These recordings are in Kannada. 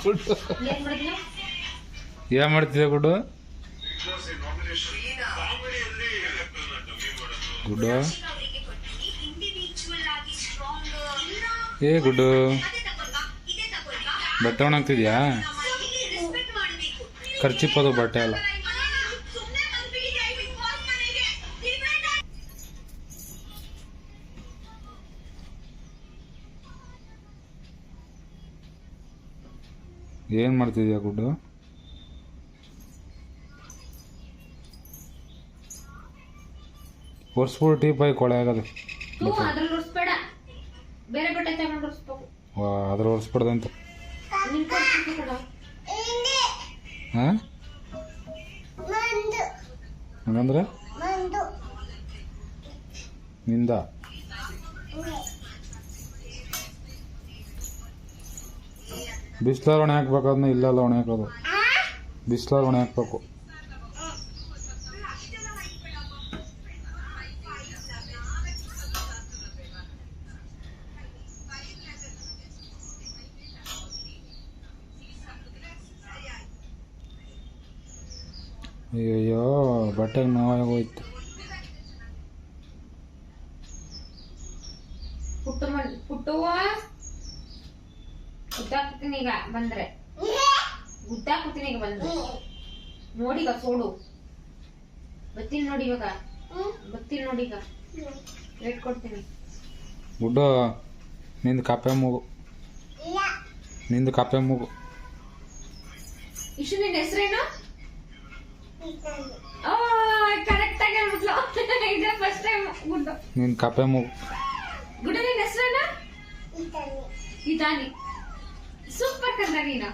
ಗುಡ್ಡು ಏನ್ ಮಾಡ್ತಿದ್ದೆ ಗುಡ್ಡು? ಗುಡ್ಡು ಏ ಗುಡ್ಡು ಬಟ್ಟೆ ಒಣಗ್ತಿದ್ಯಾ? ಖರ್ಚಿಪ್ಪದು ಬಟ್ಟೆ ಅಲ್ಲ. ಏನ್ ಮಾಡ್ತಿದ್ಯಾ ಗುಡ್ಡು? ಒರ್ಸ್ಬಿಟ್ಟು ಟೀಪಾಯಿ ಕೊಳೆ ಆಗದೆ. ಅದ್ರ ಒರ್ಸ್ಬಿಡ್ದಂತ. ಹಂಗಂದ್ರೆ ನಿಂದ ಬಿಸ್ಲಾರ ಒಣೆ ಹಾಕ್ಬೇಕು. ಅದನ್ನ ಇಲ್ಲೆಲ್ಲ ಒಣೆ ಹಾಕೋದು. ಬಿಸ್ಲಾರ ಒಣೆ ಹಾಕ್ಬೇಕು. ಅಯ್ಯೋ ಬಟ್ಟೆಗೆ ನೋವಾಗೋಯ್ತು. ಗುದ್ದಾಕ್ತೀನಿ ಈಗ ಬಂದ್ರೆ ಗುದ್ದಾಕ್ತೀನಿ ಈಗ ಬಂದ್ರೆ ನೋಡಿಗ ಸೋಡು ಬತ್ತೀನಿ ನೋಡಿ ಇವಾಗ ಬತ್ತೀನಿ ನೋಡಿ ಈಗ ರೇಟ್ ಕೊಡ್ತೀನಿ. ಗುಡ್ಡು ನಿಂದು ಕಾಪೆ ಮೂಗು. ನಿಂದು ಕಾಪೆ ಮೂಗು. ಇಷ್ಟು ನಿನ್ನ ಹೆಸರೇನು? ಕರೆಕ್ಟ್ ಆಗಿ ಹೇಳ್ಬಿಟ್ಲು. ಇದೇ ಫಸ್ಟ್ ಟೈಮ್ ಗುಡ್ಡು. ನಿನ್ ಕಾಪೆ ಮೂಗು. ಗುಡ್ಡು ನಿನ್ನ ಹೆಸರೇನು? ಇದಾನಿ. ಸೂಪರ್ ಕಂದ ನೀನು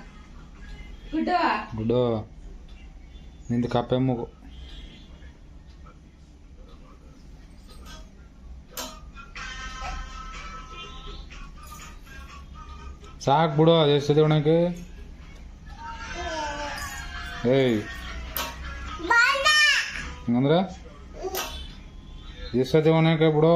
ಗುಡ್ಡು. ಗುಡ್ಡು ನಿಂದು ಕಾಪೆ ಮೂಗು. ಸಾಕು ಬಿಡು. ಅದೆಷ್ಟದೆ ಒಣಕ್ಕೆ? ಏಯ್ ಹಂಗಂದ್ರೆ ಎಷ್ಟದೆ ಒಣಕ್ಕೆ ಬಿಡು.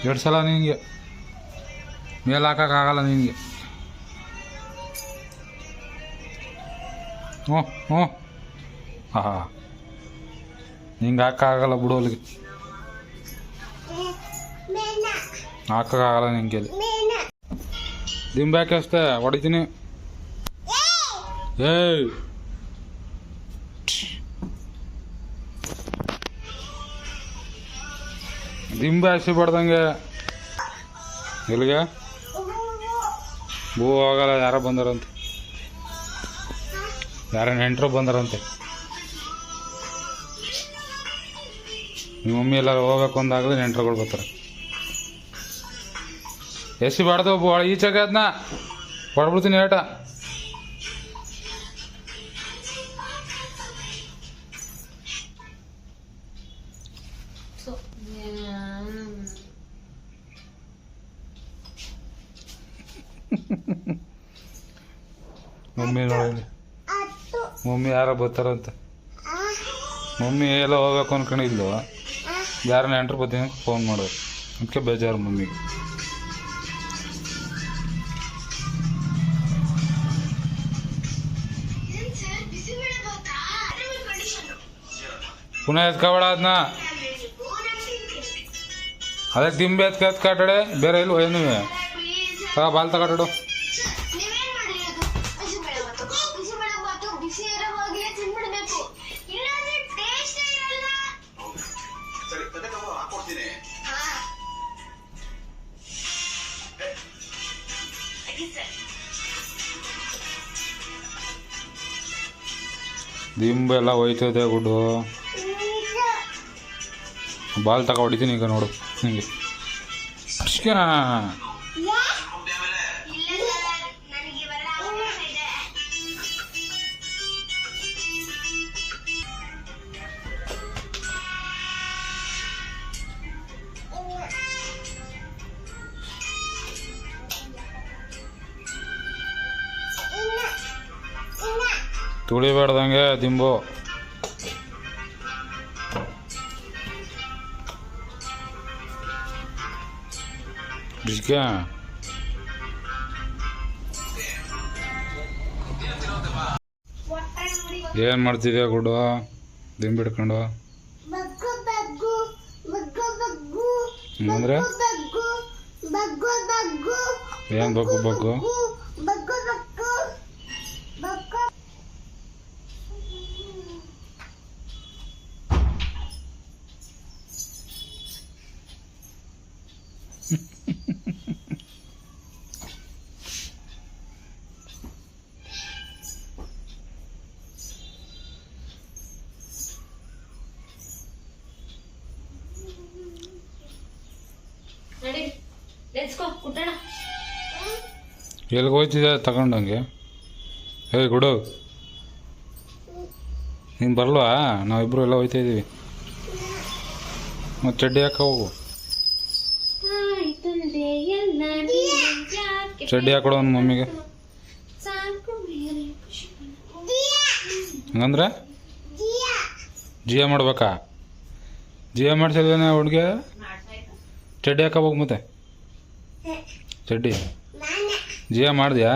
ಎರಡು ಸಲ ನಿನಗೆ ಮೇಲೆ ಹಾಕೋಕ್ಕಾಗಲ್ಲ ನಿನಗೆ. ಹ್ಞೂ ಹಾಂ ಹಿಂಗೆ ಹಾಕೋಕ್ಕಾಗಲ್ಲ ಬಿಡು. ಅಲ್ಲಿಗೆ ಹಾಕೋಕ್ಕಾಗಲ್ಲ ನಿಂಗೆ. ದಿಂಬು ಯಾಕೆ ಅಷ್ಟೇ ಹೊಡಿತೀನಿ. ಏಯ್ ದಿಂಬು ಹಾಸಿ ಬಡ್ದಂಗೆ. ಎಲ್ಲಿಗೆ ಭೂ ಹೋಗಲ್ಲ. ಯಾರೋ ಬಂದಾರಂತೆ. ಯಾರೋ ನೆಂಟರು ಬಂದಾರಂತೆ. ನಿಮ್ಮ ಮಮ್ಮಿ ಎಲ್ಲರೂ ಹೋಗ್ಬೇಕು ಅಂದಾಗಲೇ ನೆಂಟರುಗಳು ಬರ್ತಾರೆ. ಎಸಿ ಬಾಡ್ದು ಈಚೆಗೆ ಅದನ್ನ ಹೊಡ್ಬಿಡ್ತೀನಿ ಏಟ. ಮಮ್ಮಿ ನೋಡಿ, ಮಮ್ಮಿ ಯಾರೋ ಬರ್ತಾರಂತ. ಮಮ್ಮಿ ಎಲ್ಲ ಹೋಗ್ಬೇಕು ಅನ್ಕೊಂಡಿದ್ಲು. ಯಾರು ನೆಂಟ್ರು ಬರ್ತೀನಿ ಫೋನ್ ಮಾಡೋದು. ಅದಕ್ಕೆ ಬೇಜಾರು ಮಮ್ಮಿಗೆ. ಪುನಃ ಎತ್ಕೊಬೇಡ ಅದನ್ನ. ಅದಕ್ಕೆ ದಿಂಬೆ ಎತ್ಕಾಟಡೆ ಬೇರೆ ಇಲ್ವ ಏನು? ಬಾಲ್ ತಗೊಡು. ದಿಂಬೆಲ್ಲ ಹೋಯ್ತದೆ ಗುಡ್ಡು. ಬಾಲ್ ತಗೋ ಹೊಡಿತೀನಿ ಈಗ ನೋಡು ನಿಂಗೆ. ಅಷ್ಟೇನಾ? ತುಳಿಬೇಡ್ದಂಗೆ ದಿಂಬು. ಬಿಸ್ಕ ಏನು ಮಾಡ್ತಿದ್ಯಾ ಗುಡು ದಿಂಬಿಡ್ಕೊಂಡು? ಹಂಗಂದ್ರೆ ಏನು ಬಗ್ಗು ಬಗ್ಗು? ನಡಿ ಲೆಟ್ಸ್ ಗೋ ಕುಟ್ಟಣ. ಎಲ್ಲಿಗೆ ಹೋಗ್ತಿದ್ಯಾ ತಗೊಂಡಂಗೆ? ಏಯ್ ಗುಡು, ನೀನು ಬರಲ್ವಾ? ನಾವಿಬ್ರು ಎಲ್ಲ ಹೋಗ್ತಾ ಇದ್ದೀವಿ. ಮತ್ತು ಚಡ್ಡಿ ಹಾಕ ಹೋಗು. ಚಡ್ಡಿ ಹಾಕೊಡು ಒಂದು ಮಮ್ಮಿಗೆ. ಹಂಗಂದ್ರೆ ಜಿಯಾ ಮಾಡ್ಬೇಕಾ? ಜಿಯಾ ಮಾಡ್ಸಿಲ್ವೇನೆ ಹುಡುಗ? ಚಡ್ಡಿ ಹಾಕ ಹೋಗು ಮತ್ತೆ. ಚಡ್ಡಿ ಜಿಯಾ ಮಾಡಿದ್ಯಾ?